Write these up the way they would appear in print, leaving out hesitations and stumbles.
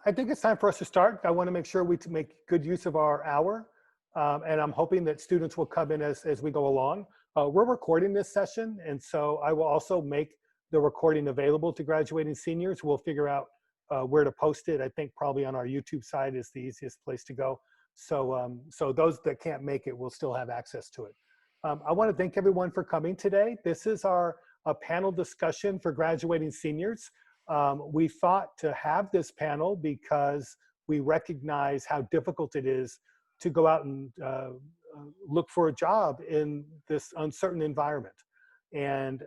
I think it's time for us to start. I want to make sure we make good use of our hour. And I'm hoping that students will come in as we go along. We're recording this session, and so I will also make the recording available to graduating seniors. We'll figure out where to post it. I think probably on our YouTube site is the easiest place to go. So, so those that can't make it will still have access to it. I want to thank everyone for coming today. This is our panel discussion for graduating seniors. We thought to have this panel because we recognize how difficult it is to go out and look for a job in this uncertain environment. And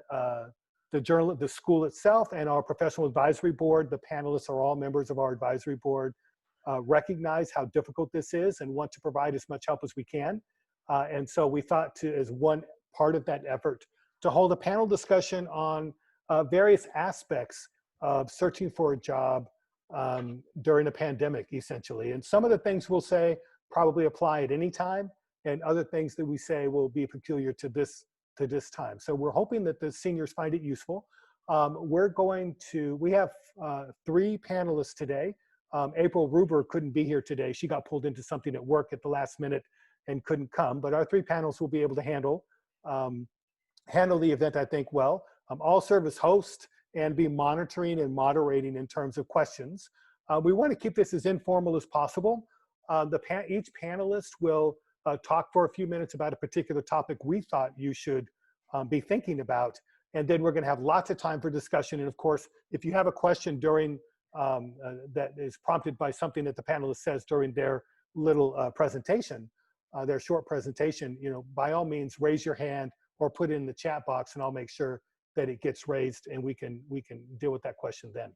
the school itself and our professional advisory board, the panelists are all members of our advisory board, recognize how difficult this is and want to provide as much help as we can. And so we thought to, as one part of that effort, to hold a panel discussion on various aspects of searching for a job during a pandemic, essentially. And some of the things we'll say probably apply at any time, and other things that we say will be peculiar to this time. So we're hoping that the seniors find it useful. We have 3 panelists today. April Ruber couldn't be here today. She got pulled into something at work at the last minute and couldn't come, but our 3 panels will be able to handle the event, I think, well. I'll serve as host and be monitoring and moderating in terms of questions. We want to keep this as informal as possible. Each panelist will talk for a few minutes about a particular topic we thought you should be thinking about, and then we're going to have lots of time for discussion. And of course, if you have a question during that is prompted by something that the panelist says during their little presentation, their short presentation, by all means raise your hand or put it in the chat box, and I'll make sure that it gets raised and we can deal with that question then.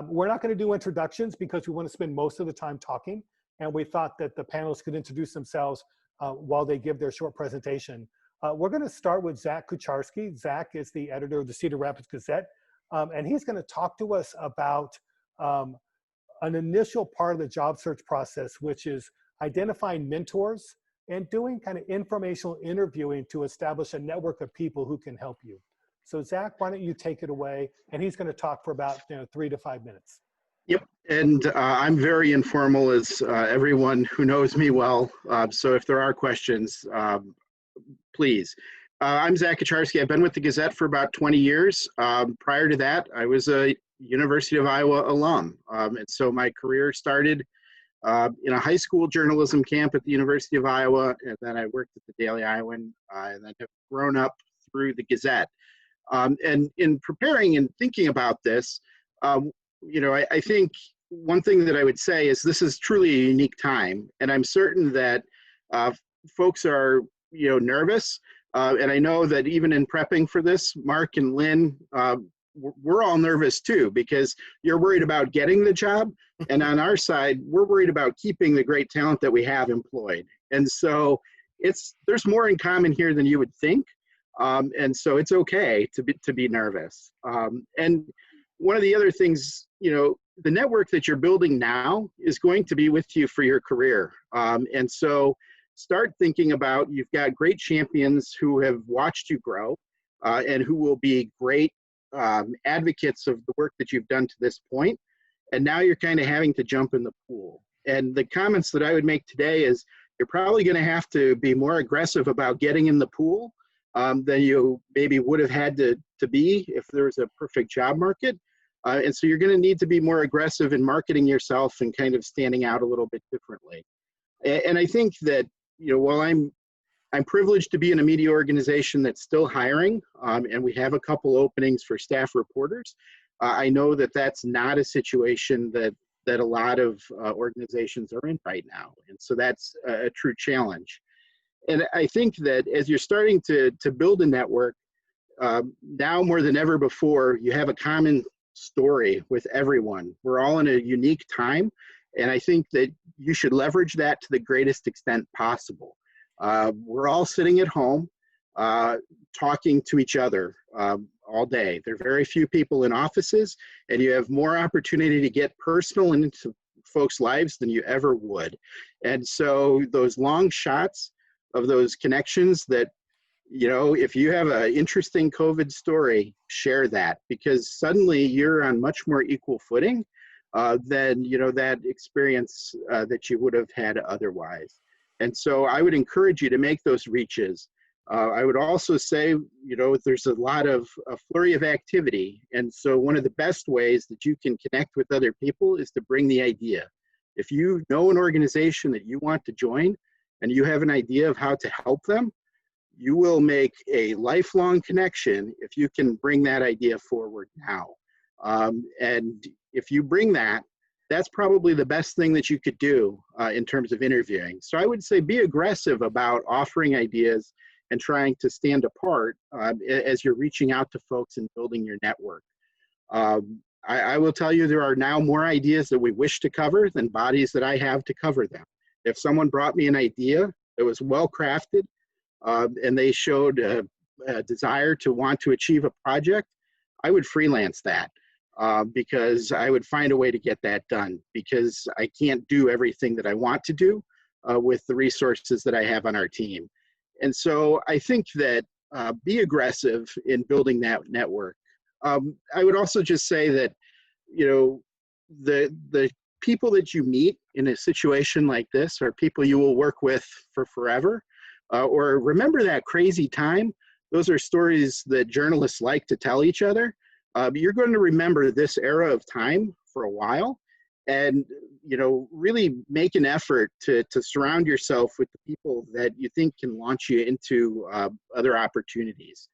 We're not going to do introductions because we want to spend most of the time talking, and we thought that the panelists could introduce themselves while they give their short presentation. We're going to start with Zack Kucharski. Zack is the editor of the Cedar Rapids Gazette, and he's going to talk to us about an initial part of the job search process, which is identifying mentors and doing kind of informational interviewing to establish a network of people who can help you. So Zack, why don't you take it away? And he's going to talk for about 3 to 5 minutes. Yep, and I'm very informal, as everyone who knows me well. So if there are questions, please. I'm Zack Kucharski. I've been with the Gazette for about 20 years. Prior to that, I was a University of Iowa alum. And so my career started in a high school journalism camp at the University of Iowa, and then I worked at the Daily Iowan, and then have grown up through the Gazette. And in preparing and thinking about this, I think one thing that I would say is this is truly a unique time, and I'm certain that folks are, nervous. And I know that even in prepping for this, Mark and Lynn, we're all nervous too, because you're worried about getting the job. And on our side, we're worried about keeping the great talent that we have employed. And so there's more in common here than you would think. And so it's okay to be nervous. And one of the other things, the network that you're building now is going to be with you for your career. And so start thinking about, you've got great champions who have watched you grow and who will be great advocates of the work that you've done to this point. And now you're kind of having to jump in the pool. And the comments that I would make today is you're probably going to have to be more aggressive about getting in the pool than you maybe would have had to be if there was a perfect job market. And so you're going to need to be more aggressive in marketing yourself and kind of standing out a little bit differently. And I think that, while I'm privileged to be in a media organization that's still hiring, and we have a couple openings for staff reporters, I know that that's not a situation that a lot of organizations are in right now. And so that's a true challenge. And I think that as you're starting to build a network, now more than ever before, you have a common story with everyone. We're all in a unique time, and I think that you should leverage that to the greatest extent possible. We're all sitting at home talking to each other all day. There are very few people in offices, and you have more opportunity to get personal into folks' lives than you ever would. And so those long shots of those connections that, if you have an interesting COVID story, share that, because suddenly you're on much more equal footing than that experience that you would have had otherwise. And so I would encourage you to make those reaches. I would also say, there's a lot of a flurry of activity. And so one of the best ways that you can connect with other people is to bring the idea. If you know an organization that you want to join and you have an idea of how to help them, you will make a lifelong connection if you can bring that idea forward now. And if you bring that, that's probably the best thing that you could do in terms of interviewing. So I would say be aggressive about offering ideas and trying to stand apart as you're reaching out to folks and building your network. I will tell you there are now more ideas that we wish to cover than bodies that I have to cover them. If someone brought me an idea that was well crafted and they showed a desire to want to achieve a project, I would freelance that. Because I would find a way to get that done, because I can't do everything that I want to do with the resources that I have on our team. And so I think that be aggressive in building that network. I would also just say that, the people that you meet in a situation like this are people you will work with for forever, or remember that crazy time. Those are stories that journalists like to tell each other. You're going to remember this era of time for a while, and really make an effort to surround yourself with the people that you think can launch you into other opportunities.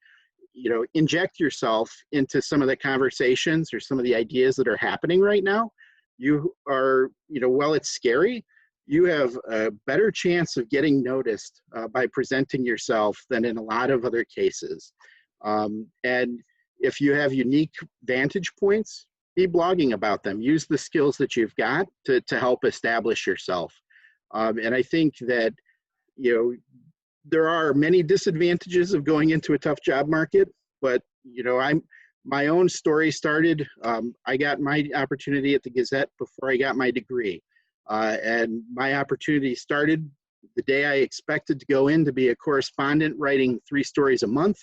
Inject yourself into some of the conversations or some of the ideas that are happening right now. You are, while it's scary, you have a better chance of getting noticed by presenting yourself than in a lot of other cases. And if you have unique vantage points, be blogging about them. Use the skills that you've got to help establish yourself. And I think that, there are many disadvantages of going into a tough job market, but, my own story started, I got my opportunity at the Gazette before I got my degree. And my opportunity started the day I expected to go in to be a correspondent writing 3 stories a month.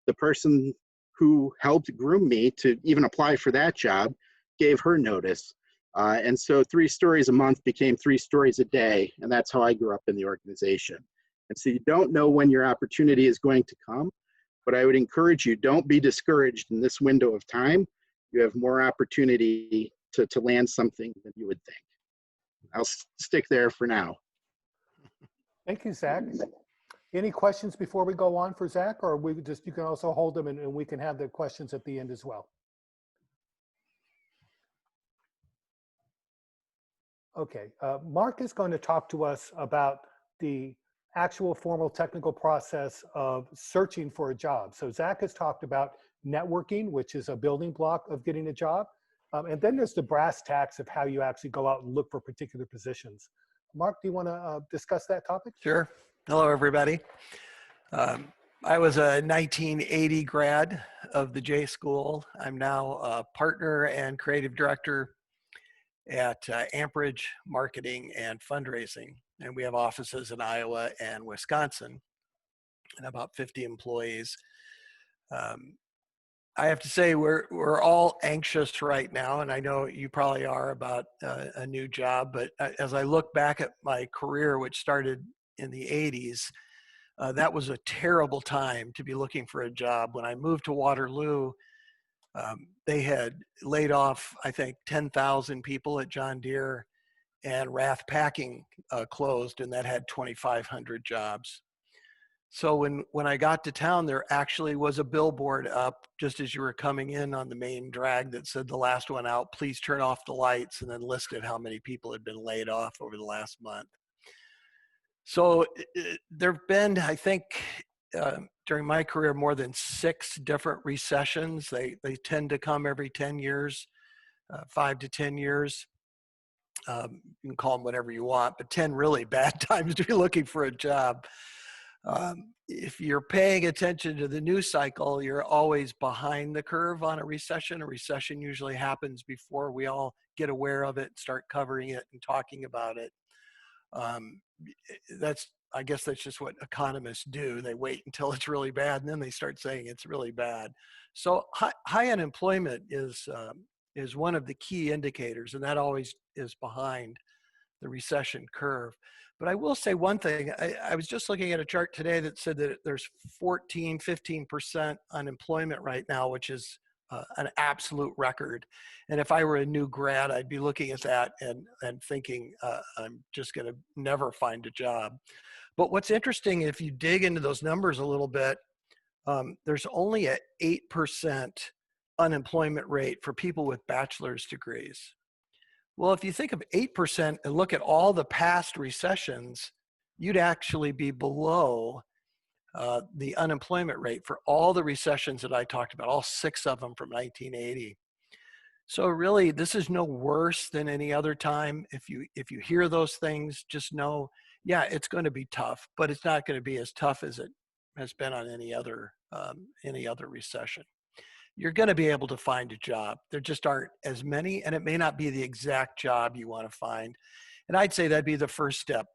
The person who helped groom me to even apply for that job gave her notice. And so 3 stories a month became 3 stories a day. And that's how I grew up in the organization. And so you don't know when your opportunity is going to come, but I would encourage you, don't be discouraged in this window of time. You have more opportunity to land something than you would think. I'll stick there for now. Thank you, Zach. Any questions before we go on for Zach, or you can also hold them and we can have the questions at the end as well? Okay, Mark is going to talk to us about the actual formal technical process of searching for a job. So Zach has talked about networking, which is a building block of getting a job. And then there's the brass tacks of how you actually go out and look for particular positions. Mark, do you want to discuss that topic? Sure. Hello, everybody. I was a 1980 grad of the J School. I'm now a partner and creative director at Amperage Marketing and Fundraising. And we have offices in Iowa and Wisconsin and about 50 employees. I have to say we're all anxious right now, and I know you probably are, about a new job. But as I look back at my career, which started in the 80s, that was a terrible time to be looking for a job. When I moved to Waterloo, they had laid off, I think, 10,000 people at John Deere, and Ryfe Packing closed, and that had 2,500 jobs. So when I got to town, there actually was a billboard up just as you were coming in on the main drag that said, "The last one out, please turn off the lights," and then listed how many people had been laid off over the last month. So there have been, I think, during my career, more than 6 different recessions. They tend to come every 10 years, 5 to 10 years. You can call them whatever you want, but 10 really bad times to be looking for a job. If you're paying attention to the news cycle, you're always behind the curve on a recession. A recession usually happens before we all get aware of it, start covering it and talking about it. I guess that's just what economists do. They wait until it's really bad and then they start saying it's really bad. So high unemployment is is one of the key indicators, and that always is behind the recession curve. But I will say one thing. I was just looking at a chart today that said that there's 14, 15% unemployment right now, which is an absolute record. And if I were a new grad, I'd be looking at that and thinking, I'm just going to never find a job. But what's interesting, if you dig into those numbers a little bit, there's only an 8% unemployment rate for people with bachelor's degrees. Well, if you think of 8% and look at all the past recessions, you'd actually be below the unemployment rate for all the recessions that I talked about, all 6 of them from 1980. So really, this is no worse than any other time. If you hear those things, just know, yeah, it's going to be tough, but it's not going to be as tough as it has been on any other recession. You're going to be able to find a job. There just aren't as many, and it may not be the exact job you want to find. And I'd say that'd be the first step.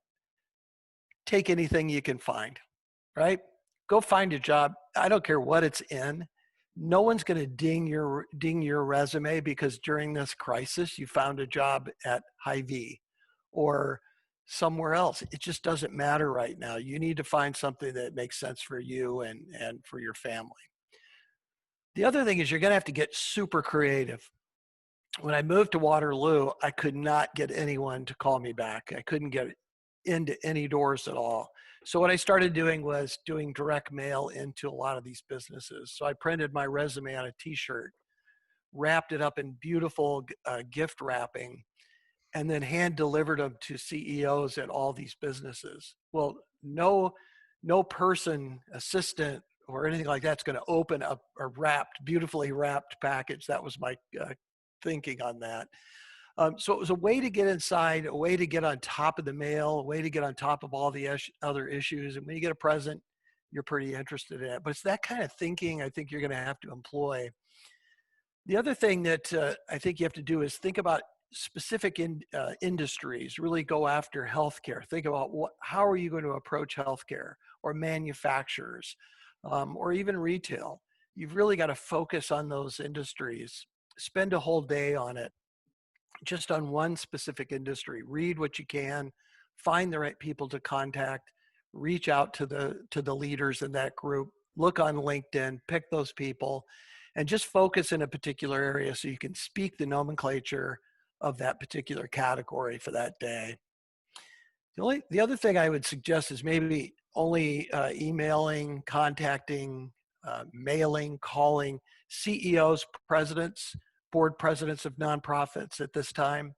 Take anything you can find, right? Go find a job. I don't care what it's in. No one's going to ding your resume because during this crisis you found a job at Hy-Vee or somewhere else. It just doesn't matter right now. You need to find something that makes sense for you and for your family. The other thing is you're going to have to get super creative. When I moved to Waterloo, I could not get anyone to call me back. I couldn't get into any doors at all. So what I started doing was doing direct mail into a lot of these businesses. So I printed my resume on a t-shirt, wrapped it up in beautiful gift wrapping, and then hand delivered them to CEOs at all these businesses. Well, no person, assistant, or anything like that's going to open up a beautifully wrapped package. That was my thinking on that. So it was a way to get inside, a way to get on top of the mail, a way to get on top of all the other issues. And when you get a present, you're pretty interested in it. But it's that kind of thinking I think you're going to have to employ. The other thing that I think you have to do is think about specific industries. Really go after healthcare. Think about how are you going to approach healthcare or manufacturers or even retail. You've really got to focus on those industries. Spend a whole day on it, just on one specific industry. Read what you can, find the right people to contact, reach out to the leaders in that group, look on LinkedIn, pick those people, and just focus in a particular area so you can speak the nomenclature of that particular category for that day. The other thing I would suggest is maybe only emailing, contacting, mailing, calling CEOs, presidents, board presidents of nonprofits at this time.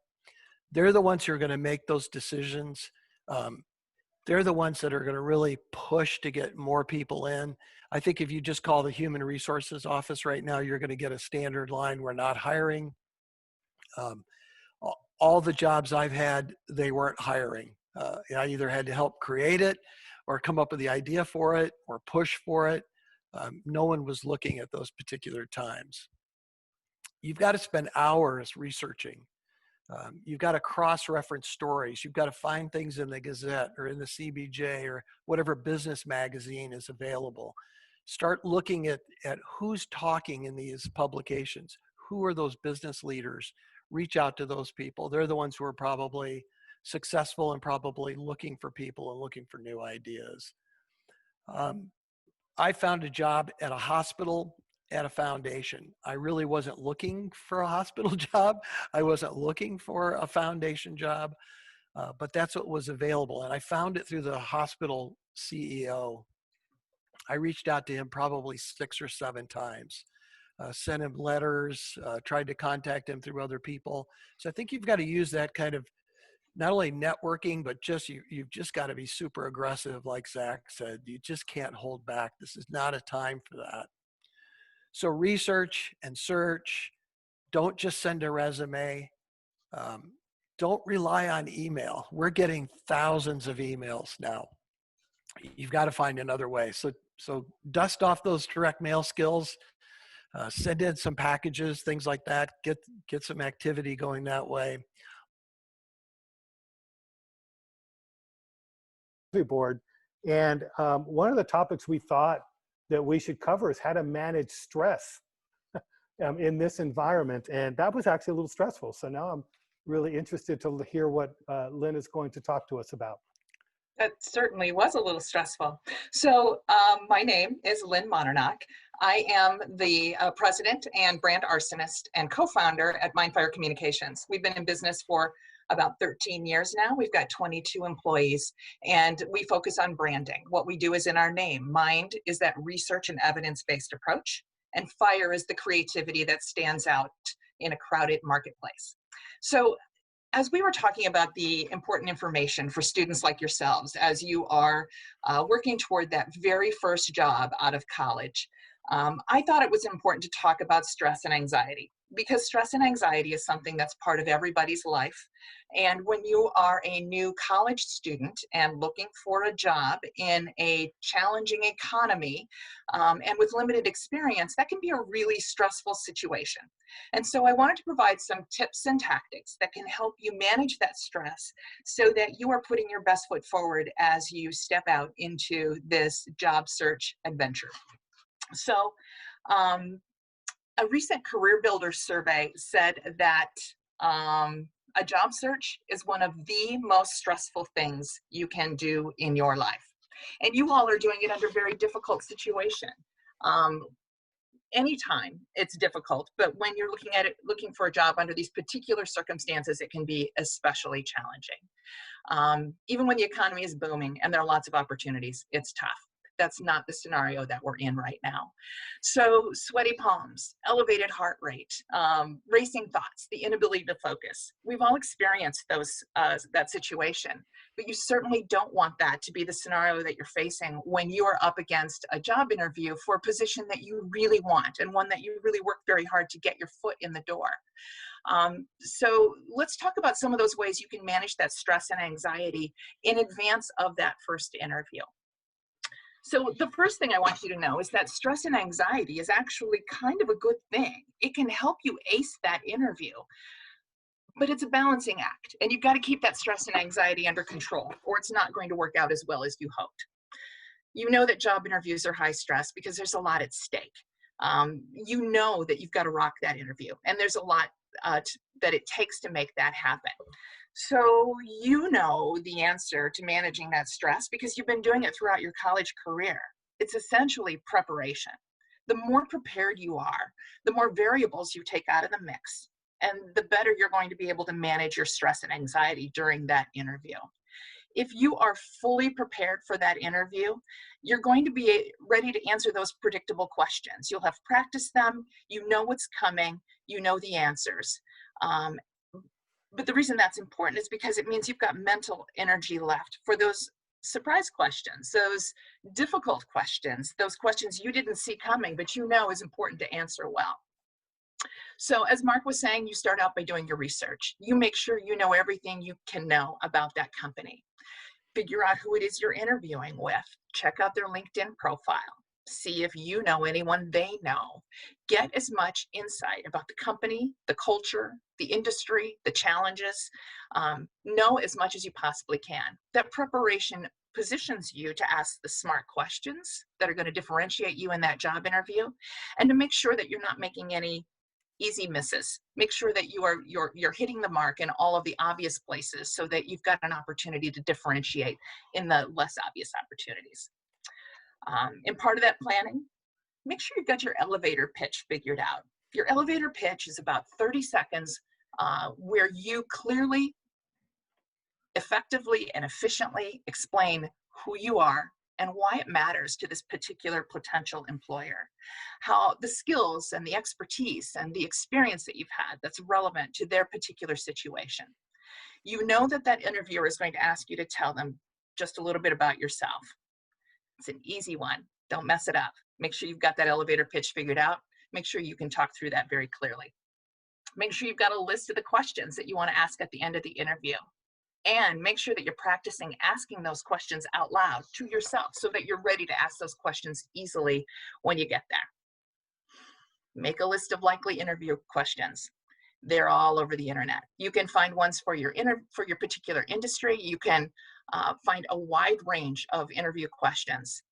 They're the ones who are going to make those decisions. They're the ones that are going to really push to get more people in. I think if you just call the human resources office right now, you're going to get a standard line, we're not hiring. All the jobs I've had, they weren't hiring. I either had to help create it or come up with the idea for it or push for it. No one was looking at those particular times. You've got to spend hours researching. You've got to cross-reference stories. You've got to find things in the Gazette or in the CBJ or whatever business magazine is available. Start looking at who's talking in these publications. Who are those business leaders? Reach out to those people. They're the ones who are probably successful and probably looking for people and looking for new ideas. I found a job at a hospital, at a foundation. I really wasn't looking for a hospital job. I wasn't looking for a foundation job, but that's what was available. And I found it through the hospital CEO. I reached out to him probably 6 or 7 times, sent him letters, tried to contact him through other people. So I think you've got to use that kind of not only networking, but you've just got to be super aggressive. Like Zach said, you just can't hold back. This is not a time for that. So research and search. Don't just send a resume. Don't rely on email. We're getting thousands of emails now. You've got to find another way. So dust off those direct mail skills. Send in some packages, things like that. Get some activity going that way. Board. And one of the topics we thought that we should cover is how to manage stress. in this environment. And that was actually a little stressful. So now I'm really interested to hear what Lynn is going to talk to us about. That certainly was a little stressful. So my name is Lynn Manternach. I am the president and brand arsonist and co-founder at Mindfire Communications. We've been in business for about 13 years now. We've got 22 employees, and we focus on branding. What we do is in our name. Mind is that research and evidence-based approach, and fire is the creativity that stands out in a crowded marketplace. So as we were talking about the important information for students like yourselves, as you are working toward that very first job out of college, I thought it was important to talk about stress and anxiety, because stress and anxiety is something that's part of everybody's life. And when you are a new college student and looking for a job in a challenging economy and with limited experience, that can be a really stressful situation. And so I wanted to provide some tips and tactics that can help you manage that stress so that you are putting your best foot forward as you step out into this job search adventure. So a recent Career Builder survey said that a job search is one of the most stressful things you can do in your life. And you all are doing it under very difficult situation. Anytime it's difficult, but when you're looking at it, looking for a job under these particular circumstances, it can be especially challenging. Even when the economy is booming and there are lots of opportunities, it's tough. That's not the scenario that we're in right now. So sweaty palms, elevated heart rate, racing thoughts, the inability to focus. We've all experienced that situation, but you certainly don't want that to be the scenario that you're facing when you are up against a job interview for a position that you really want and one that you really work very hard to get your foot in the door. So let's talk about some of those ways you can manage that stress and anxiety in advance of that first interview. So the first thing I want you to know is that stress and anxiety is actually kind of a good thing. It can help you ace that interview, but it's a balancing act, and you've got to keep that stress and anxiety under control, or it's not going to work out as well as you hoped. You know that job interviews are high stress because there's a lot at stake. You know that you've got to rock that interview, and there's a lot that it takes to make that happen. So you know the answer to managing that stress because you've been doing it throughout your college career. It's essentially preparation. The more prepared you are, the more variables you take out of the mix, and the better you're going to be able to manage your stress and anxiety during that interview. If you are fully prepared for that interview, you're going to be ready to answer those predictable questions. You'll have practiced them, you know what's coming, you know the answers. But the reason that's important is because it means you've got mental energy left for those surprise questions, those difficult questions, those questions you didn't see coming, but you know is important to answer well. So as Mark was saying, you start out by doing your research. You make sure you know everything you can know about that company. Figure out who it is you're interviewing with. Check out their LinkedIn profile. See if you know anyone they know. Get as much insight about the company, the culture, the industry, the challenges. Know as much as you possibly can. That preparation positions you to ask the smart questions that are going to differentiate you in that job interview, and to make sure that you're not making any easy misses. Make sure that you're hitting the mark in all of the obvious places so that you've got an opportunity to differentiate in the less obvious opportunities. And part of that planning, make sure you've got your elevator pitch figured out. Your elevator pitch is about 30 seconds where you clearly, effectively, and efficiently explain who you are and why it matters to this particular potential employer. How the skills and the expertise and the experience that you've had that's relevant to their particular situation. You know that that interviewer is going to ask you to tell them just a little bit about yourself. It's an easy one. Don't mess it up. Make sure you've got that elevator pitch figured out. Make sure you can talk through that very clearly. Make sure you've got a list of the questions that you want to ask at the end of the interview. And make sure that you're practicing asking those questions out loud to yourself so that you're ready to ask those questions easily when you get there. Make a list of likely interview questions. They're all over the internet. You can find ones for your particular industry. You can find a wide range of interview questions.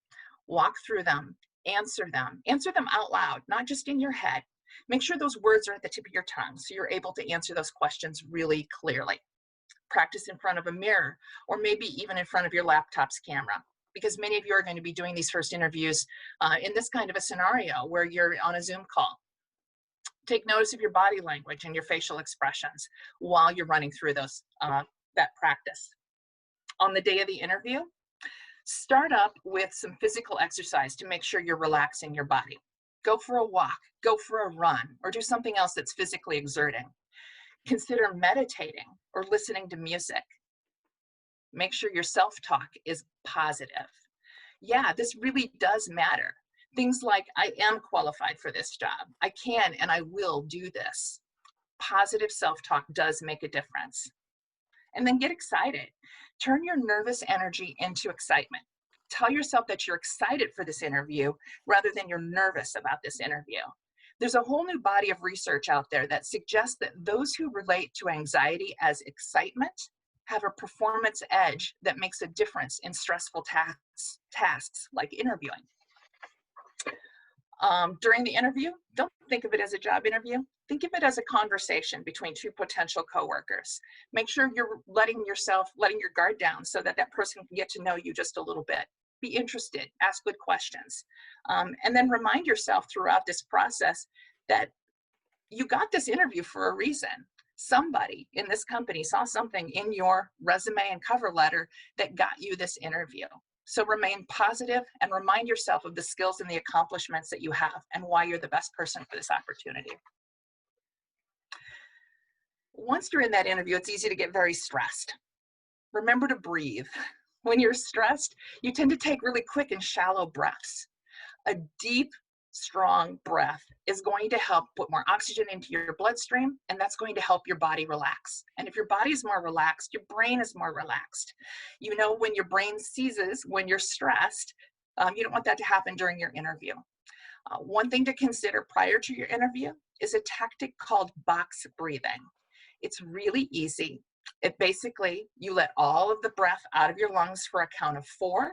Walk through them, answer them out loud, not just in your head. Make sure those words are at the tip of your tongue so you're able to answer those questions really clearly. Practice in front of a mirror, or maybe even in front of your laptop's camera, because many of you are going to be doing these first interviews in this kind of a scenario where you're on a Zoom call. Take notice of your body language and your facial expressions while you're running through those that practice. On the day of the interview, start up with some physical exercise to make sure you're relaxing your body. Go for a walk, go for a run, or do something else that's physically exerting. Consider meditating or listening to music. Make sure your self-talk is positive. Yeah, this really does matter. Things like, I am qualified for this job. I can and I will do this. Positive self-talk does make a difference. And then get excited. Turn your nervous energy into excitement. Tell yourself that you're excited for this interview rather than you're nervous about this interview. There's a whole new body of research out there that suggests that those who relate to anxiety as excitement have a performance edge that makes a difference in stressful tasks like interviewing. During the interview, don't think of it as a job interview. Think of it as a conversation between two potential coworkers. Make sure you're letting your guard down so that that person can get to know you just a little bit. Be interested, ask good questions. And then remind yourself throughout this process that you got this interview for a reason. Somebody in this company saw something in your resume and cover letter that got you this interview. So remain positive and remind yourself of the skills and the accomplishments that you have and why you're the best person for this opportunity. Once you're in that interview, it's easy to get very stressed. Remember to breathe. When you're stressed, you tend to take really quick and shallow breaths. A deep, strong breath is going to help put more oxygen into your bloodstream, and that's going to help your body relax. And if your body is more relaxed, your brain is more relaxed. You know, when your brain seizes, when you're stressed, you don't want that to happen during your interview. One thing to consider prior to your interview is a tactic called box breathing. It's really easy. It basically, you let all of the breath out of your lungs for a count of 4.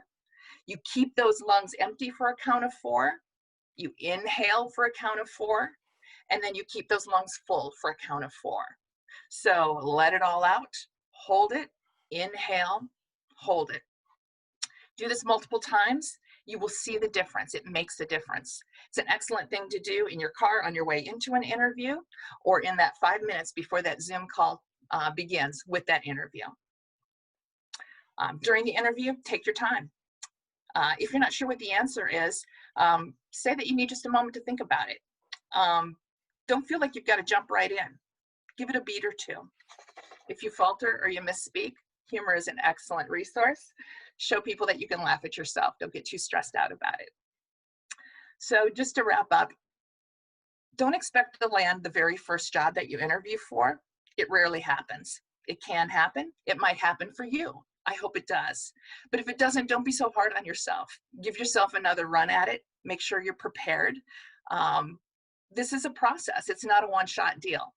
You keep those lungs empty for a count of 4. You inhale for a count of 4, and then you keep those lungs full for a count of 4. So let it all out, hold it, inhale, hold it. Do this multiple times, you will see the difference. It makes a difference. It's an excellent thing to do in your car on your way into an interview or in that 5 minutes before that Zoom call begins with that interview. During the interview, take your time. If you're not sure what the answer is, say that you need just a moment to think about it. Don't feel like you've got to jump right in. Give it a beat or two. If you falter or you misspeak, humor is an excellent resource. Show people that you can laugh at yourself. Don't get too stressed out about it. So just to wrap up, don't expect to land the very first job that you interview for. It rarely happens. It can happen. It might happen for you. I hope it does. But if it doesn't, don't be so hard on yourself. Give yourself another run at it. Make sure you're prepared. This is a process. It's not a one-shot deal.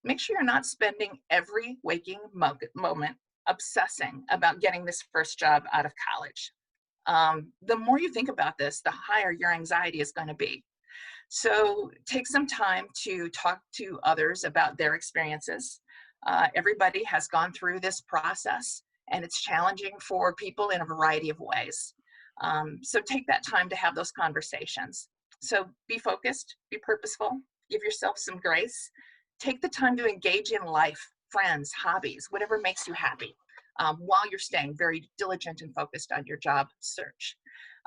Make sure you're not spending every waking moment obsessing about getting this first job out of college. The more you think about this, the higher your anxiety is going to be. So take some time to talk to others about their experiences. Everybody has gone through this process, and it's challenging for people in a variety of ways. So take that time to have those conversations. So be focused, be purposeful, give yourself some grace. Take the time to engage in life, friends, hobbies, whatever makes you happy, while you're staying very diligent and focused on your job search.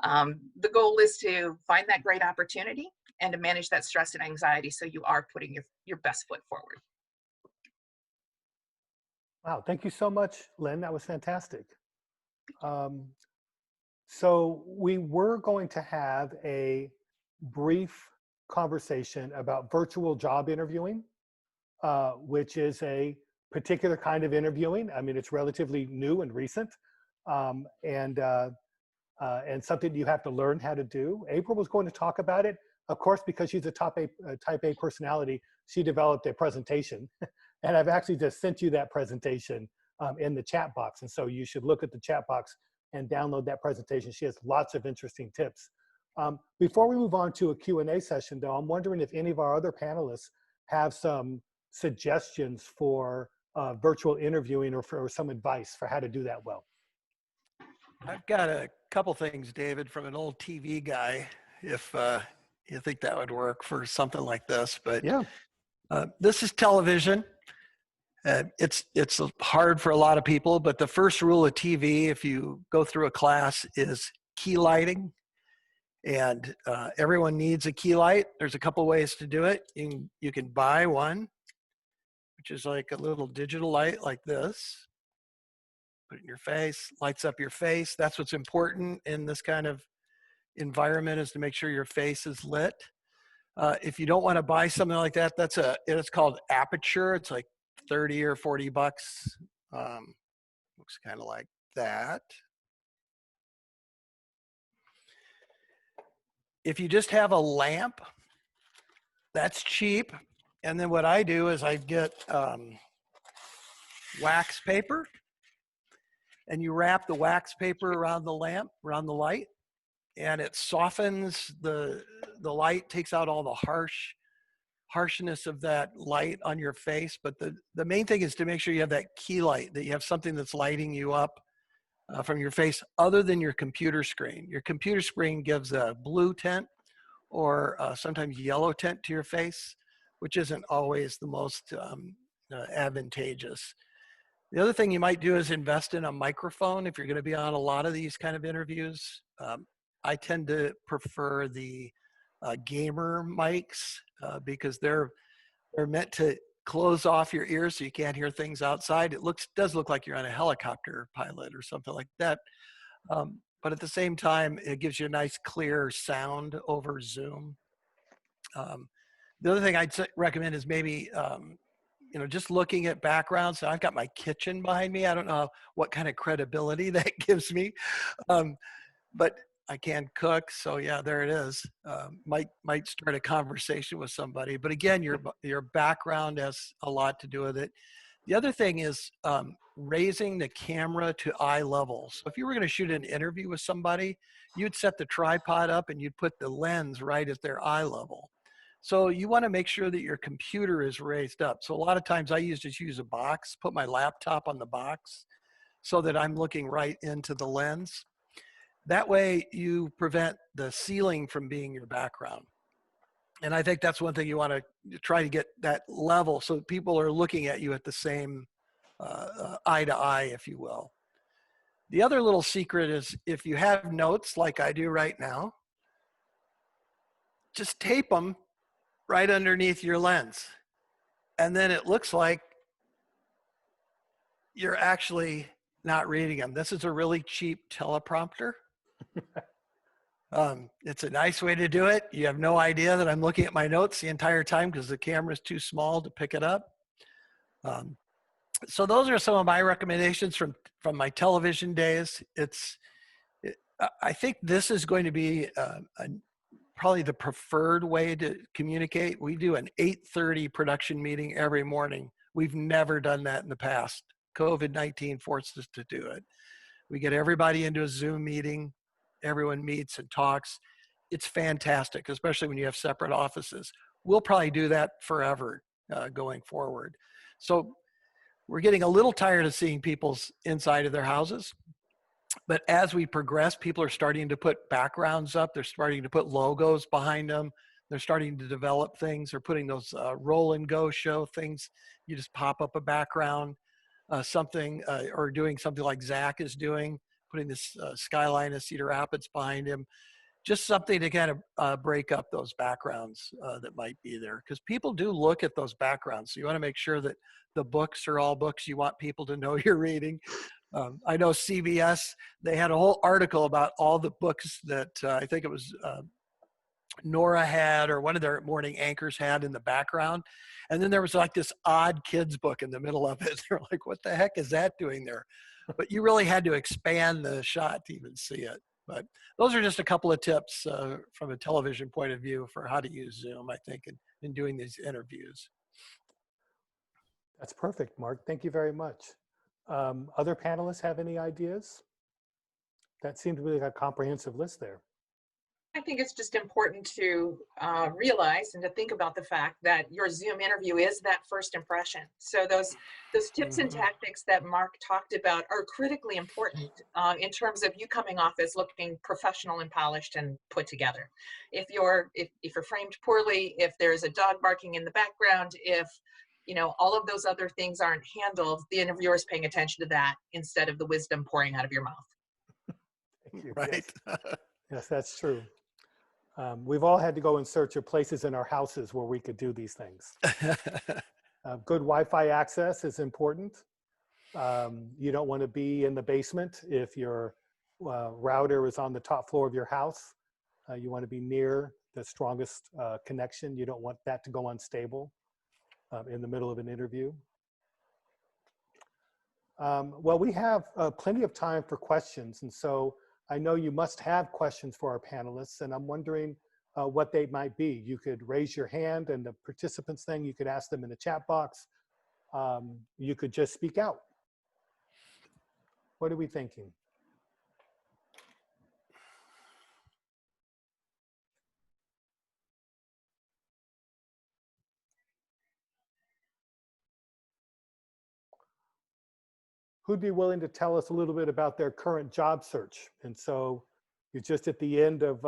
The goal is to find that great opportunity and to manage that stress and anxiety so you are putting your best foot forward. Wow, thank you so much, Lynn. That was fantastic. So we were going to have a brief conversation about virtual job interviewing, which is a particular kind of interviewing. I mean, it's relatively new and recent, and something you have to learn how to do. April was going to talk about it. Of course, because she's a type A personality, she developed a presentation. And I've actually just sent you that presentation in the chat box. And so you should look at the chat box and download that presentation. She has lots of interesting tips Before we move on to a Q&A session, though, I'm wondering if any of our other panelists have some suggestions for virtual interviewing or for some advice for how to do that well. I've got a couple things, David, from an old TV guy, if you think that would work for something like this. But Yeah. this is television. It's hard for a lot of people, but the first rule of TV, if you go through a class, is key lighting. And everyone needs a key light. There's a couple ways to do it. You can buy one, which is like a little digital light like this. Put it in your face, lights up your face. That's what's important in this kind of environment, is to make sure your face is lit. If you don't want to buy something like that, it's called Aperture. It's like 30 or 40 bucks. Looks kind of like that. If you just have a lamp, that's cheap. And then what I do is I get wax paper, and you wrap the wax paper around the lamp, around the light, and it softens the light, takes out all the harshness of that light on your face. But the main thing is to make sure you have that key light, that you have something that's lighting you up from your face other than your computer screen. Your computer screen gives a blue tint or sometimes yellow tint to your face, which isn't always the most advantageous. The other thing you might do is invest in a microphone if you're going to be on a lot of these kind of interviews. I tend to prefer the gamer mics because they're meant to close off your ears so you can't hear things outside. It does look like you're on a helicopter pilot or something like that. But at the same time, it gives you a nice clear sound over Zoom. The other thing I'd recommend is maybe just looking at backgrounds. So I've got my kitchen behind me. I don't know what kind of credibility that gives me, but I can cook. So yeah, there it is. Might start a conversation with somebody. But again, your background has a lot to do with it. The other thing is raising the camera to eye level. So if you were going to shoot an interview with somebody, you'd set the tripod up and you'd put the lens right at their eye level. So you want to make sure that your computer is raised up. So a lot of times I just use a box, put my laptop on the box so that I'm looking right into the lens. That way you prevent the ceiling from being your background. And I think that's one thing you want to try to get that level so people are looking at you at the same eye to eye, if you will. The other little secret is if you have notes like I do right now, just tape them right underneath your lens. And then it looks like you're actually not reading them. This is a really cheap teleprompter. It's a nice way to do it. You have no idea that I'm looking at my notes the entire time because the camera is too small to pick it up. So those are some of my recommendations from my television days. I think this is going to be probably the preferred way to communicate. We do an 8:30 production meeting every morning. We've never done that in the past. COVID-19 forced us to do it. We get everybody into a Zoom meeting. Everyone meets and talks. It's fantastic, especially when you have separate offices. We'll probably do that forever going forward. So we're getting a little tired of seeing people's inside of their houses. But as we progress, people are starting to put backgrounds up. They're starting to put logos behind them. They're starting to develop things. They're putting those roll and go show things. You just pop up a background, or doing something like Zack is doing, putting this skyline of Cedar Rapids behind him. Just something to kind of break up those backgrounds that might be there. Because people do look at those backgrounds. So you want to make sure that the books are all books you want people to know you're reading. I know CBS, they had a whole article about all the books that I think it was Nora had, or one of their morning anchors had in the background. And then there was like this odd kids book in the middle of it. They're like, what the heck is that doing there? But you really had to expand the shot to even see it. But those are just a couple of tips from a television point of view for how to use Zoom, I think, in doing these interviews. That's perfect, Mark. Thank you very much. Other panelists have any ideas? That seemed to be like a comprehensive list there. I think it's just important to realize and to think about the fact that your Zoom interview is that first impression. So those tips and tactics that Mark talked about are critically important in terms of you coming off as looking professional and polished and put together. If you're framed poorly, if there's a dog barking in the background, if all of those other things aren't handled, the interviewer is paying attention to that instead of the wisdom pouring out of your mouth. Thank you. Right. Yes, yes, that's true. We've all had to go in search of places in our houses where we could do these things. Good Wi-Fi access is important. You don't want to be in the basement if your router is on the top floor of your house. You want to be near the strongest connection. You don't want that to go unstable in the middle of an interview. Well, we have plenty of time for questions, and so I know you must have questions for our panelists, and I'm wondering what they might be. You could raise your hand and the participants thing, you could ask them in the chat box. You could just speak out. What are we thinking? Who'd be willing to tell us a little bit about their current job search? And so you're just at the end of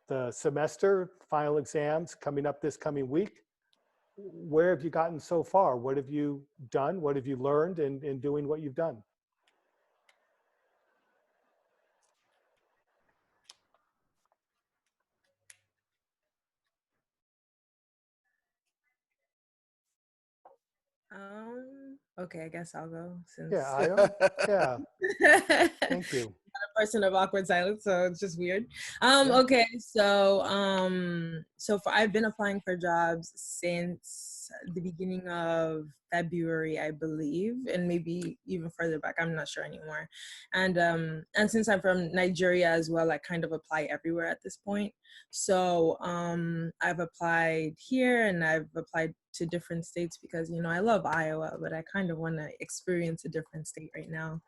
the semester, final exams coming up this coming week. Where have you gotten so far? What have you done? What have you learned in doing what you've done? Okay, I guess I'll go since Yeah, Io? Yeah, thank you. a person of awkward silence, so it's just weird. Yeah. Okay, so I've been applying for jobs since the beginning of February, I believe, and maybe even further back. I'm not sure anymore. And since I'm from Nigeria as well, I kind of apply everywhere at this point. So I've applied here and I've applied to different states because, I love Iowa, but I kind of want to experience a different state right now.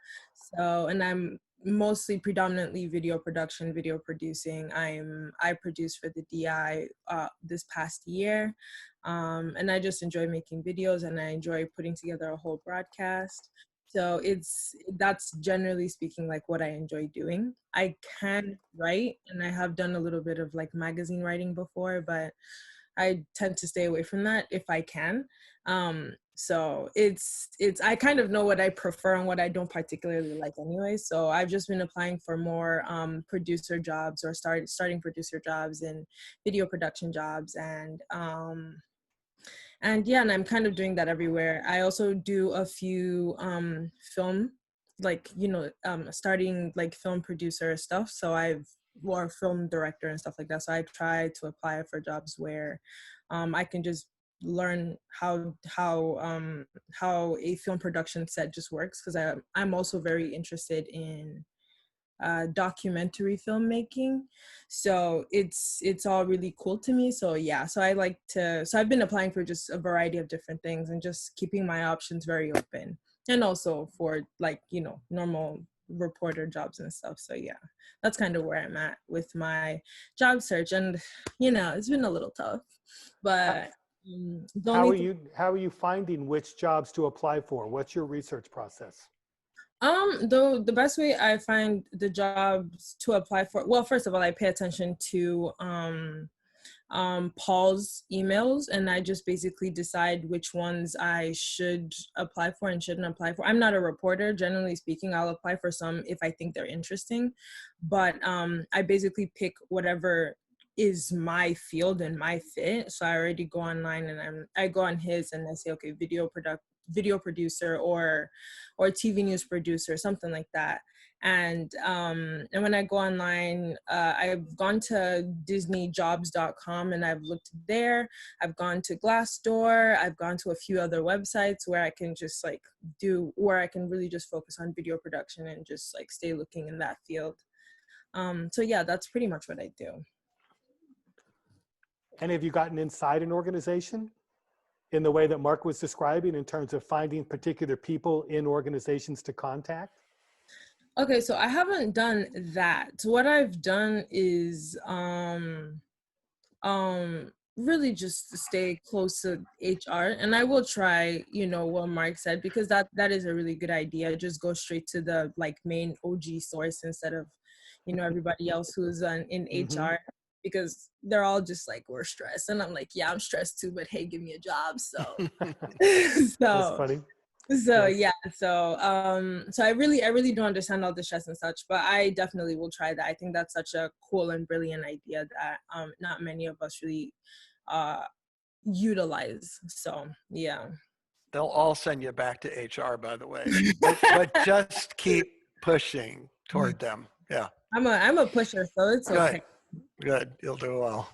So, and I'm mostly predominantly video production, video producing. I produced for the DI this past year. And I just enjoy making videos and I enjoy putting together a whole broadcast. So that's generally speaking like what I enjoy doing. I can write and I have done a little bit of like magazine writing before, but I tend to stay away from that if I can. So I kind of know what I prefer and what I don't particularly like anyway. So I've just been applying for more producer jobs or starting producer jobs and video production jobs and yeah, and I'm kind of doing that everywhere. I also do a few film, like, starting like film producer stuff. So or film director and stuff like that. So I try to apply for jobs where I can just learn how a film production set just works, because I'm also very interested in documentary filmmaking, so it's all really cool to me. So yeah, so I've been applying for just a variety of different things and just keeping my options very open, and also for like normal reporter jobs and stuff. So yeah, that's kind of where I'm at with my job search, and it's been a little tough, but How are you finding which jobs to apply for? What's your research process? The best way I find the jobs to apply for, well, first of all, I pay attention to Paul's emails, and I just basically decide which ones I should apply for and shouldn't apply for. I'm not a reporter, generally speaking. I'll apply for some if I think they're interesting, but I basically pick whatever is my field and my fit. So I already go online and I go on his and I say, okay, video producer or TV news producer, something like that. And when I go online, I've gone to disneyjobs.com and I've looked there. I've gone to Glassdoor. I've gone to a few other websites where I can just where I can really just focus on video production and just like stay looking in that field. So yeah, that's pretty much what I do. And have you gotten inside an organization in the way that Mark was describing in terms of finding particular people in organizations to contact? Okay, so I haven't done that. What I've done is really just to stay close to HR, and I will try, what Mark said, because that is a really good idea. Just go straight to the like main OG source instead of everybody else who's in Mhm. HR, because they're all just like, we're stressed, and I'm like, yeah, I'm stressed too, but hey, give me a job. So That's so funny. so Yes. yeah, so I really don't understand all the stress and such, but I definitely will try that. I think that's such a cool and brilliant idea that not many of us really uh utilize. So yeah. They'll all send you back to HR, by the way, but just keep pushing toward them. Yeah. I'm a pusher, so it's okay. Good. You'll do well.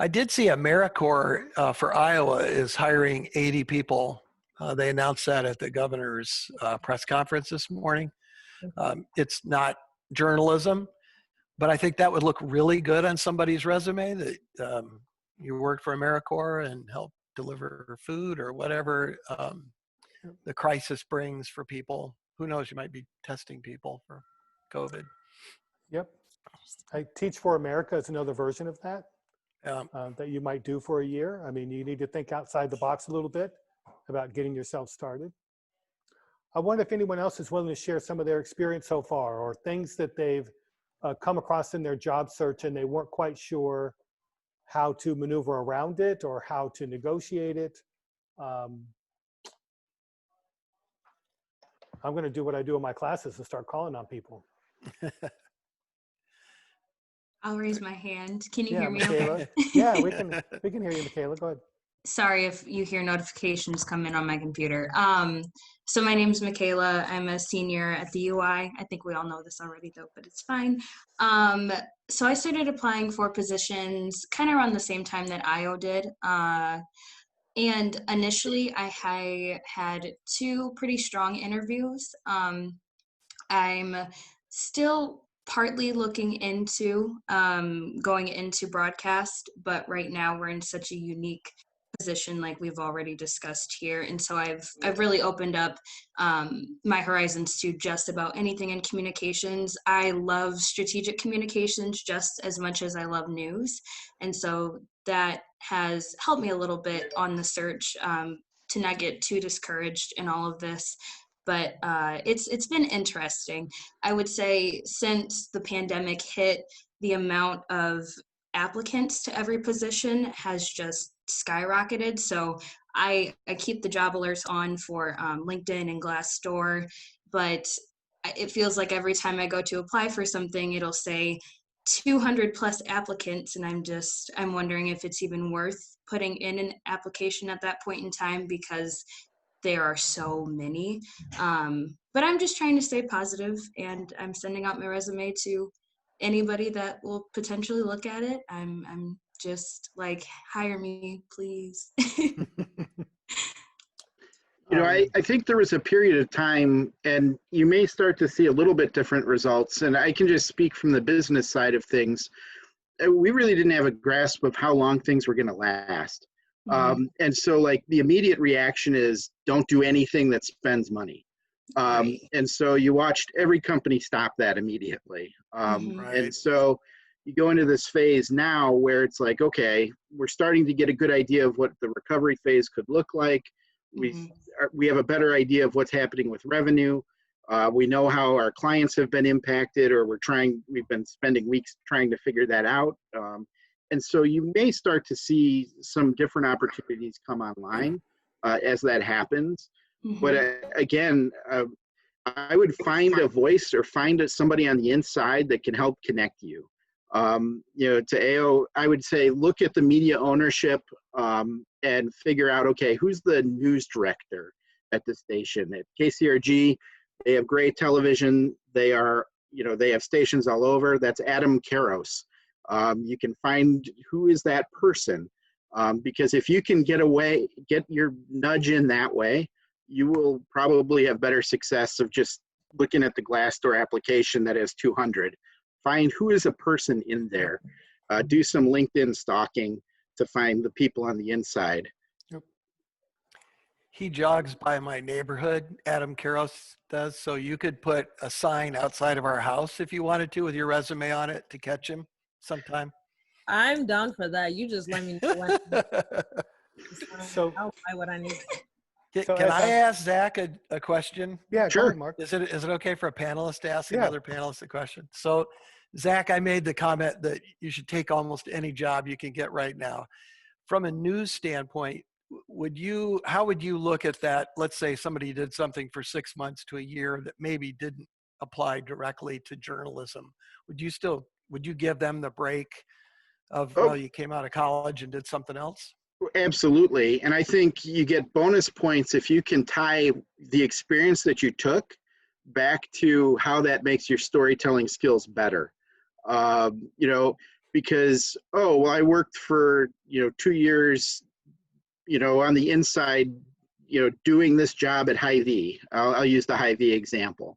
I did see AmeriCorps for Iowa is hiring 80 people. They announced that at the governor's press conference this morning. It's not journalism, but I think that would look really good on somebody's resume that you worked for AmeriCorps and helped deliver food or whatever the crisis brings for people. Who knows, you might be testing people for COVID. Yep. I Teach for America is another version of that. Um, That you might do for a year. I mean, you need to think outside the box a little bit about getting yourself started. I wonder if anyone else is willing to share some of their experience so far, or things that they've come across in their job search and they weren't quite sure how to maneuver around it or how to negotiate it. I'm going to do what I do in my classes and start calling on people. I'll raise my hand. Can you Yeah, hear me Michaela. okay? Yeah, we can hear you, Michaela. Go ahead. Sorry if you hear notifications come in on my computer. So my name's Michaela. I'm a senior at the UI. I think we all know this already though, but it's fine. So I started applying for positions kind of around the same time that IO did. And initially I had 2 pretty strong interviews. I'm still partly looking into going into broadcast, but right now we're in such a unique position, like we've already discussed here, and so I've really opened up my horizons to just about anything in communications. I love strategic communications just as much as I love news, and so that has helped me a little bit on the search to not get too discouraged in all of this. But it's been interesting. I would say since the pandemic hit, the amount of applicants to every position has just skyrocketed. So I keep the job alerts on for LinkedIn and Glassdoor, but it feels like every time I go to apply for something, it'll say 200 plus applicants, and I'm wondering if it's even worth putting in an application at that point in time, because there are so many. But I'm just trying to stay positive, and I'm sending out my resume to anybody that will potentially look at it. I'm just like, hire me, please. I think there was a period of time, and you may start to see a little bit different results. And I can just speak from the business side of things. We really didn't have a grasp of how long things were going to last. And so like the immediate reaction is don't do anything that spends money. Right. And so you watched every company stop that immediately. Right. And so you go into this phase now where it's like, okay, we're starting to get a good idea of what the recovery phase could look like. We have a better idea of what's happening with revenue. We know how our clients have been impacted, or we've been spending weeks trying to figure that out. And so you may start to see some different opportunities come online as that happens. But again, I would find a voice or find somebody on the inside that can help connect you. To AO, I would say look at the media ownership and figure out, okay, who's the news director at the station? At KCRG, they have great television. They have stations all over. That's Adam Karos. You can find who is that person, because if you can get your nudge in that way, you will probably have better success of just looking at the Glassdoor application that has 200. Find who is a person in there. Do some LinkedIn stalking to find the people on the inside. he jogs by my neighborhood. Adam Karos does. So you could put a sign outside of our house if you wanted to with your resume on it to catch him sometime. I'm down for that. You just let me know when. So, I'll buy what I need. So Can as I ask Zach a question? yeah, go Sure. ahead, Mark. Is it okay for a panelist to ask Yeah. another panelist a question? So, Zach, I made the comment that you should take almost any job you can get right now. From a news standpoint, how would you look at that? Let's say somebody did something for 6 months to a year that maybe didn't apply directly to journalism. Would you give them the break of, Oh. well, you came out of college and did something else? Absolutely. And I think you get bonus points if you can tie the experience that you took back to how that makes your storytelling skills better. You know, because, oh, well, I worked for, 2 years, on the inside, doing this job at Hy-Vee. I'll use the Hy-Vee example.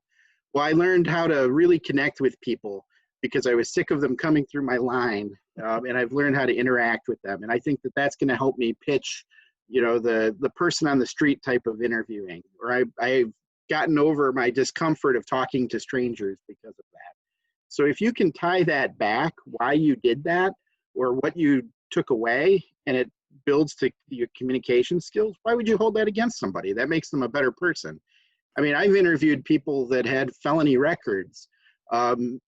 Well, I learned how to really connect with people because I was sick of them coming through my line, and I've learned how to interact with them. And I think that that's going to help me pitch, the person on the street type of interviewing, or I've gotten over my discomfort of talking to strangers because of that. So if you can tie that back, why you did that, or what you took away, and it builds to your communication skills, why would you hold that against somebody? That makes them a better person. I mean, I've interviewed people that had felony records. And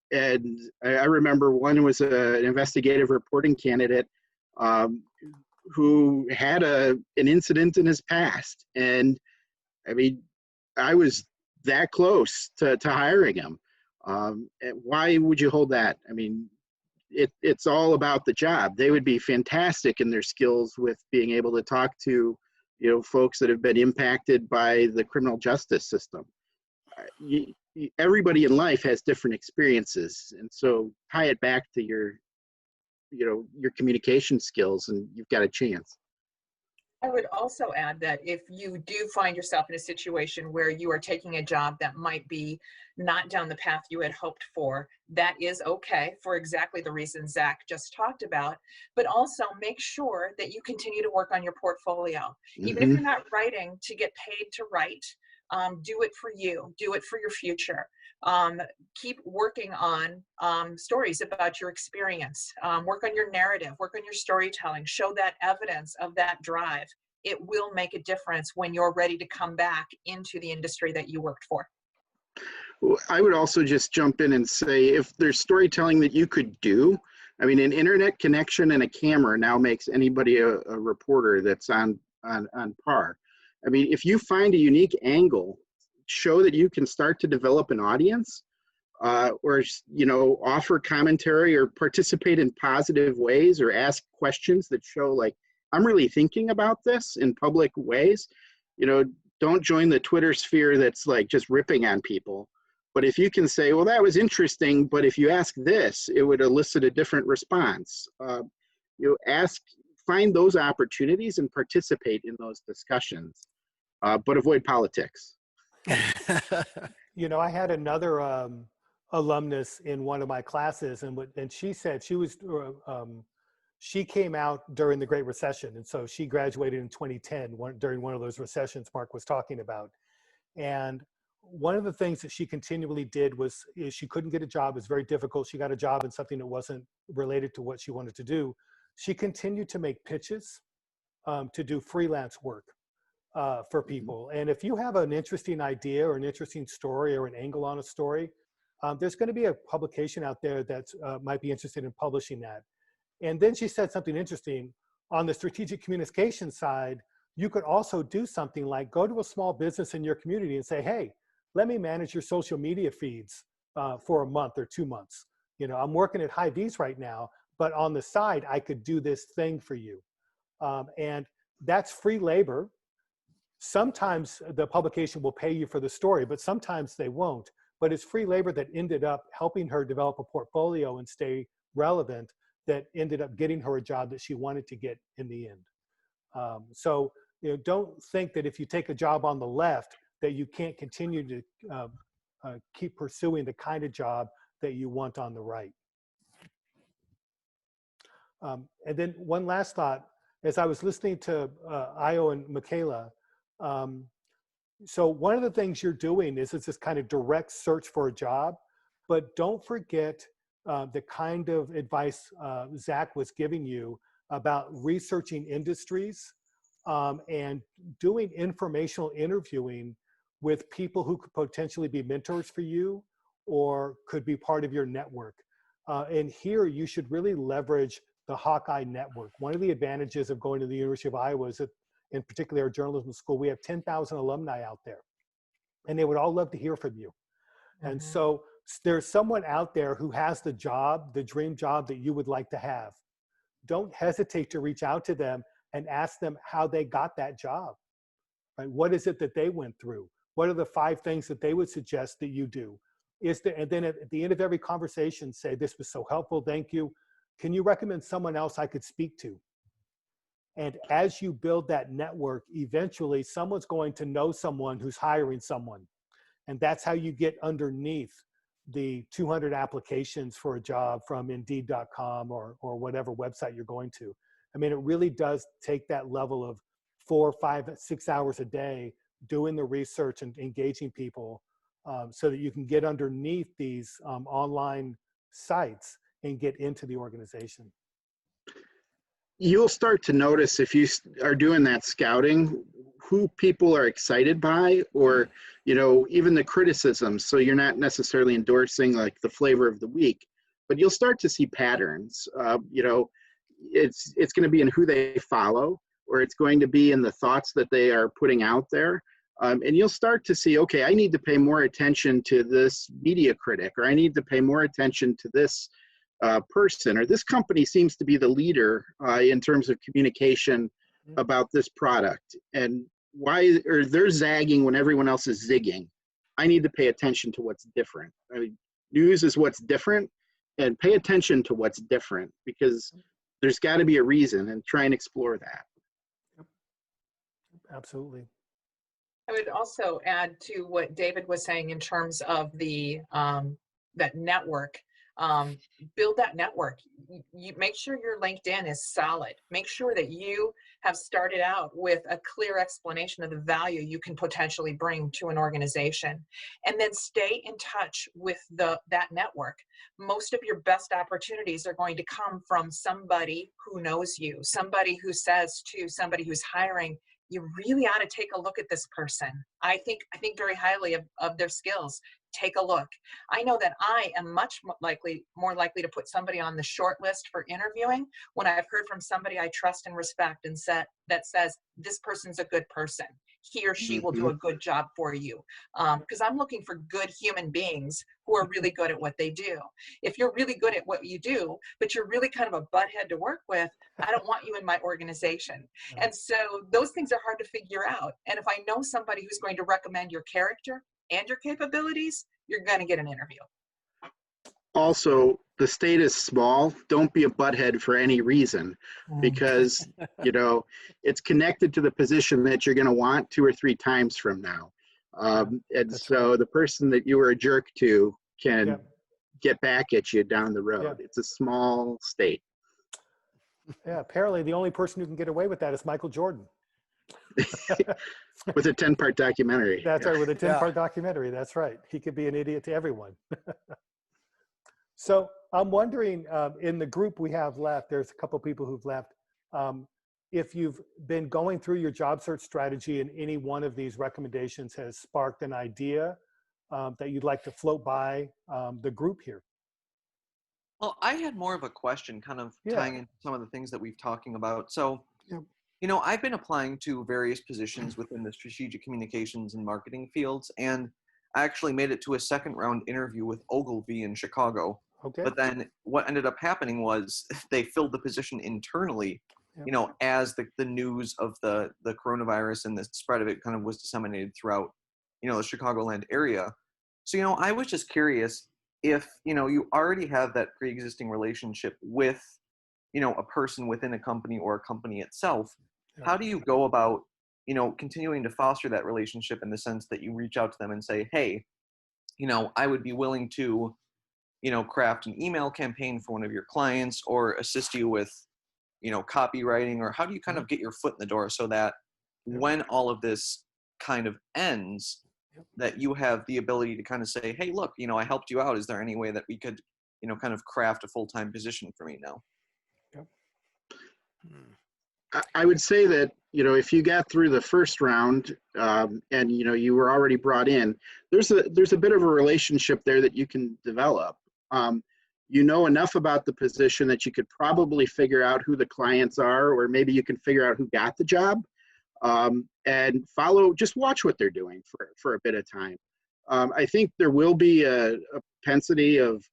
I remember one was an investigative reporting candidate who had an incident in his past. And I mean, I was that close to hiring him. Why would you hold that? I mean, it's all about the job. They would be fantastic in their skills with being able to talk to, folks that have been impacted by the criminal justice system. Everybody in life has different experiences, and so tie it back to your communication skills, and you've got a chance. I would also add that if you do find yourself in a situation where you are taking a job that might be not down the path you had hoped for, that is okay for exactly the reasons Zach just talked about, but also make sure that you continue to work on your portfolio. Even if you're not writing to get paid to write, do it for you, do it for your future. Keep working on stories about your experience, work on your narrative, work on your storytelling, show that evidence of that drive. It will make a difference when you're ready to come back into the industry that you worked for. I would also just jump in and say, if there's storytelling that you could do, I mean, an internet connection and a camera now makes anybody a reporter that's on par. I mean, if you find a unique angle, show that you can start to develop an audience, or offer commentary or participate in positive ways, or ask questions that show, like, I'm really thinking about this in public ways. Don't join the Twitter sphere that's like just ripping on people. But if you can say, well, that was interesting, but if you ask this, it would elicit a different response. Find those opportunities and participate in those discussions, but avoid politics. I had another alumnus in one of my classes, and she said she came out during the Great Recession, and so she graduated in 2010 during one of those recessions Mark was talking about. And one of the things that she continually did is she couldn't get a job. It was very difficult. She got a job in something that wasn't related to what she wanted to do. She continued to make pitches to do freelance work for people. And if you have an interesting idea or an interesting story or an angle on a story, there's going to be a publication out there that might be interested in publishing that. And then she said something interesting. On the strategic communication side, you could also do something like go to a small business in your community and say, hey, let me manage your social media feeds for a month or 2 months. I'm working at Hy-Vee's right now, but on the side, I could do this thing for you. And that's free labor. Sometimes the publication will pay you for the story, but sometimes they won't. But it's free labor that ended up helping her develop a portfolio and stay relevant, that ended up getting her a job that she wanted to get in the end. So don't think that if you take a job on the left that you can't continue to keep pursuing the kind of job that you want on the right. And then one last thought, as I was listening to Io and Michaela, So one of the things you're doing is it's this kind of direct search for a job, but don't forget the kind of advice Zach was giving you about researching industries and doing informational interviewing with people who could potentially be mentors for you or could be part of your network. And here you should really leverage the Hawkeye network. One of the advantages of going to the University of Iowa is that, in particular our journalism school, we have 10,000 alumni out there, and they would all love to hear from you. And so there's someone out there who has the job, the dream job that you would like to have. Don't hesitate to reach out to them and ask them how they got that job. Right? What is it that they went through? What are the 5 things that they would suggest that you do? And then at the end of every conversation, say, this was so helpful, thank you. Can you recommend someone else I could speak to? And as you build that network, eventually someone's going to know someone who's hiring someone. And that's how you get underneath the 200 applications for a job from Indeed.com or whatever website you're going to. I mean, it really does take that level of 4, 5, 6 hours a day doing the research and engaging people so that you can get underneath these online sites and get into the organization. You'll start to notice if you are doing that scouting, who people are excited by, or, you know, even the criticisms. So you're not necessarily endorsing like the flavor of the week, but you'll start to see patterns. You know, it's going to be in who they follow, or it's going to be in the thoughts that they are putting out there. And you'll start to see, okay, I need to pay more attention to this media critic, or I need to pay more attention to this person, or this company seems to be the leader in terms of communication about this product. And why, or they're zagging when everyone else is zigging. I need to pay attention to what's different. I mean, news is what's different, and pay attention to what's different, because there's got to be a reason, and try and explore that. Yep. Absolutely. I would also add to what David was saying in terms of the that network. Build that network. You make sure your LinkedIn is solid. Make sure that you have started out with a clear explanation of the value you can potentially bring to an organization, and then stay in touch with that network. Most of your best opportunities are going to come from somebody who knows you, somebody who says to somebody who's hiring, you really ought to take a look at this person. I think very highly of their skills. Take a look. I know that I am much more likely to put somebody on the short list for interviewing when I've heard from somebody I trust and respect and that says, this person's a good person. He or she will do a good job for you. Because I'm looking for good human beings who are really good at what they do. If you're really good at what you do, but you're really kind of a butthead to work with, I don't want you in my organization. And so those things are hard to figure out. And if I know somebody who's going to recommend your character and your capabilities, you're going to get an interview. Also, the state is small. Don't be a butthead for any reason, because you know it's connected to the position that you're going to want 2 or 3 times from now. And so right. The person that you were a jerk to can get back at you down the road. It's a small state. Yeah, apparently the only person who can get away with that is Michael Jordan. With a 10-part documentary. That's right, with a 10-part documentary. That's right. He could be an idiot to everyone. So I'm wondering, in the group we have left, there's a couple people who've left. If you've been going through your job search strategy and any one of these recommendations has sparked an idea that you'd like to float by the group here. Well, I had more of a question kind of tying into some of the things that we've talking about. So, you know, I've been applying to various positions within the strategic communications and marketing fields, and I actually made it to a 2nd round interview with Ogilvy in Chicago. Okay. But then what ended up happening was they filled the position internally, you know, as the news of the coronavirus and the spread of it kind of was disseminated throughout, you know, the Chicagoland area. So, you know, I was just curious if, you know, you already have that pre-existing relationship with, you know, a person within a company or a company itself, how do you go about, you know, continuing to foster that relationship in the sense that you reach out to them and say, hey, you know, I would be willing to, you know, craft an email campaign for one of your clients or assist you with, you know, copywriting, or how do you kind of get your foot in the door so that, when all of this kind of ends, that you have the ability to kind of say, hey, look, I helped you out. Is there any way that we could, kind of craft a full-time position for me now? Yep. I would say that, if you got through the first round and, you were already brought in, there's a bit of a relationship there that you can develop. You know enough about the position that you could probably figure out who the clients are, or maybe you can figure out who got the job, and just watch what they're doing for a bit of time. I think there will be a propensity of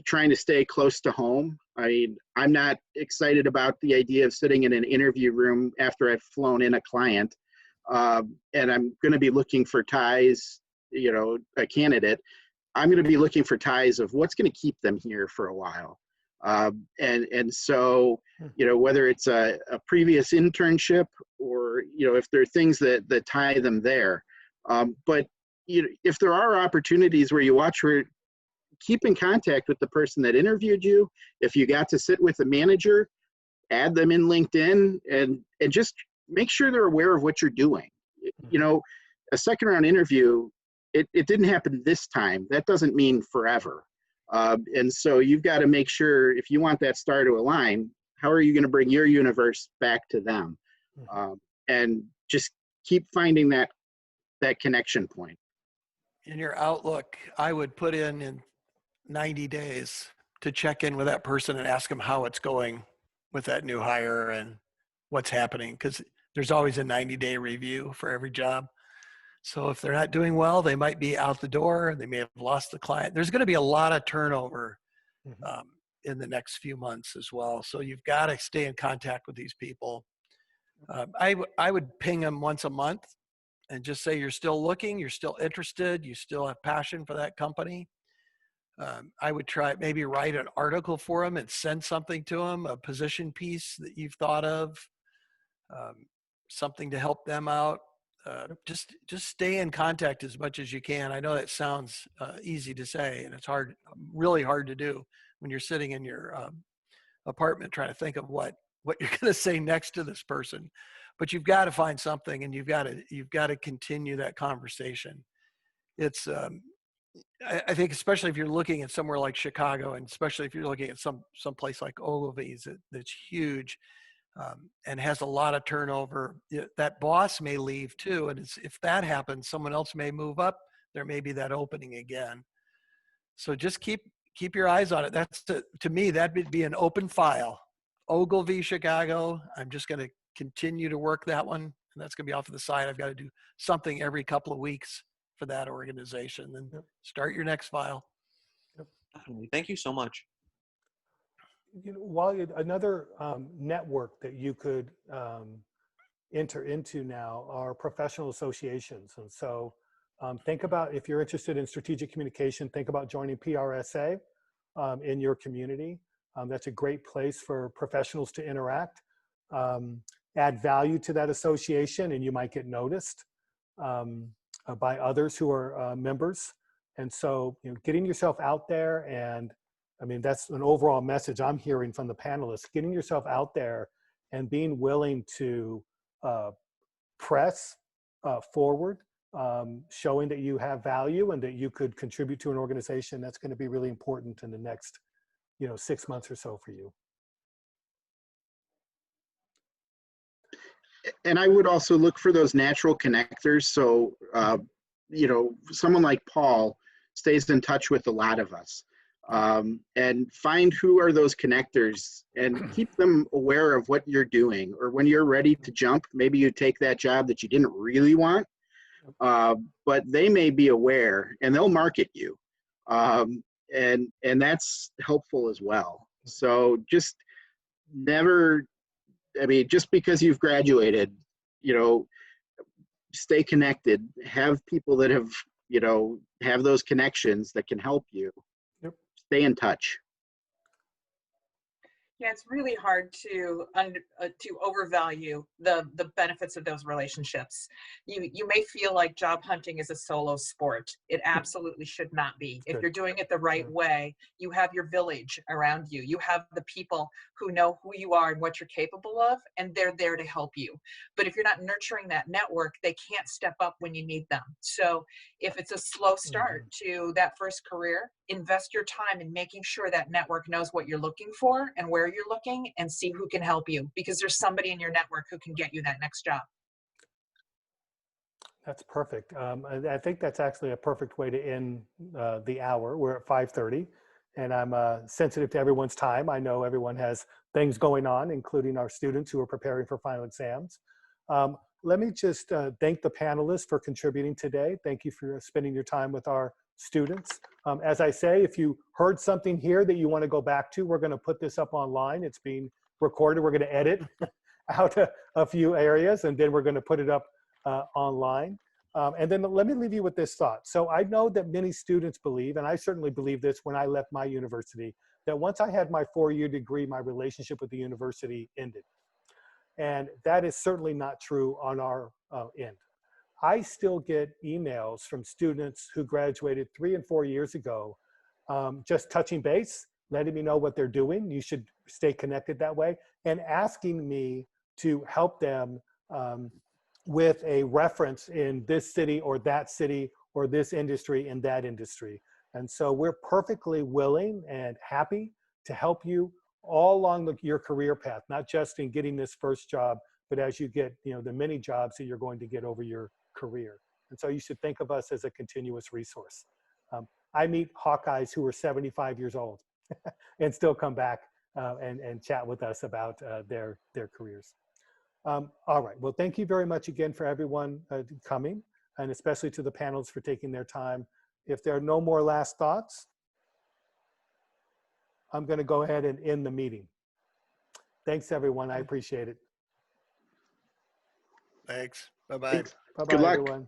trying to stay close to home. I mean, I'm not excited about the idea of sitting in an interview room after I've flown in a client, and I'm going to be looking for ties, a candidate. I'm going to be looking for ties of what's going to keep them here for a while. And so, whether it's a previous internship or, if there are things that tie them there. But, if there are opportunities where you watch where, keep in contact with the person that interviewed you. If you got to sit with a manager, add them in LinkedIn and just make sure they're aware of what you're doing. A second round interview, it didn't happen this time. That doesn't mean forever. And so you've got to make sure, if you want that star to align, how are you going to bring your universe back to them? And just keep finding that connection point. In your Outlook, I would put in 90 days to check in with that person and ask them how it's going with that new hire and what's happening, because there's always a 90-day review for every job. So if they're not doing well, they might be out the door. They may have lost the client. There's going to be a lot of turnover in the next few months as well. So you've got to stay in contact with these people. I would ping them once a month and just say, you're still looking, you're still interested, you still have passion for that company. I would maybe write an article for them and send something to them, a position piece that you've thought of, something to help them out. Just stay in contact as much as you can. I know that sounds easy to say, and it's really hard to do when you're sitting in your apartment trying to think of what you're going to say next to this person. But you've got to find something, and you've got to continue that conversation. It's I think, especially if you're looking at somewhere like Chicago, and especially if you're looking at some place like Ogilvy's that's huge and has a lot of turnover, that boss may leave too. And if that happens, someone else may move up. There may be that opening again. So just keep your eyes on it. To me, that would be an open file. Ogilvy, Chicago. I'm just going to continue to work that one, and that's going to be off to the side. I've got to do something every couple of weeks for that organization. Then start your next file. Definitely. Thank you so much. Another network that you could enter into now are professional associations. And so think about, if you're interested in strategic communication, think about joining PRSA in your community. That's a great place for professionals to interact, add value to that association, and you might get noticed by others who are members. And so, getting yourself out there, and I mean, that's an overall message I'm hearing from the panelists, getting yourself out there and being willing to press forward, showing that you have value and that you could contribute to an organization. That's going to be really important in the next, 6 months or so for you. And I would also look for those natural connectors. So, someone like Paul stays in touch with a lot of us, and find who are those connectors and keep them aware of what you're doing. Or when you're ready to jump, maybe you take that job that you didn't really want, but they may be aware and they'll market you. And that's helpful as well. So just just because you've graduated, stay connected, have people that have those connections that can help you. Stay in touch. Yeah, it's really hard to overvalue the benefits of those relationships. You may feel like job hunting is a solo sport. It absolutely should not be. If Good. you're doing it the right way, you have your village around you. You have the people who know who you are and what you're capable of, and they're there to help you. But if you're not nurturing that network, they can't step up when you need them. So if it's a slow start to that first career, invest your time in making sure that network knows what you're looking for and where you're looking, and see who can help you, because there's somebody in your network who can get you that next job. That's perfect. I think that's actually a perfect way to end the hour. We're at 5:30, and I'm sensitive to everyone's time. I know everyone has things going on, including our students who are preparing for final exams. Let me just thank the panelists for contributing today. Thank you for spending your time with our students. As I say, if you heard something here that you want to go back to, we're going to put this up online. It's being recorded. We're going to edit out a few areas, and then we're going to put it up online. And then let me leave you with this thought. So I know that many students believe, and I certainly believe this when I left my university, that once I had my 4-year degree, my relationship with the university ended. And that is certainly not true on our end. I still get emails from students who graduated 3 and 4 years ago, just touching base, letting me know what they're doing. You should stay connected that way, and asking me to help them with a reference in this city or this industry and that industry. And so we're perfectly willing and happy to help you all along your career path, not just in getting this first job, but as you get, the many jobs that you're going to get over your career. And so you should think of us as a continuous resource. I meet Hawkeyes who are 75 years old and still come back and chat with us about their careers. All right, well, thank you very much again for everyone coming, and especially to the panelists for taking their time. If there are no more last thoughts, I'm going to go ahead and end the meeting. Thanks, everyone. I appreciate it. Thanks. Bye-bye. Thanks. Bye-bye, Good luck. everyone.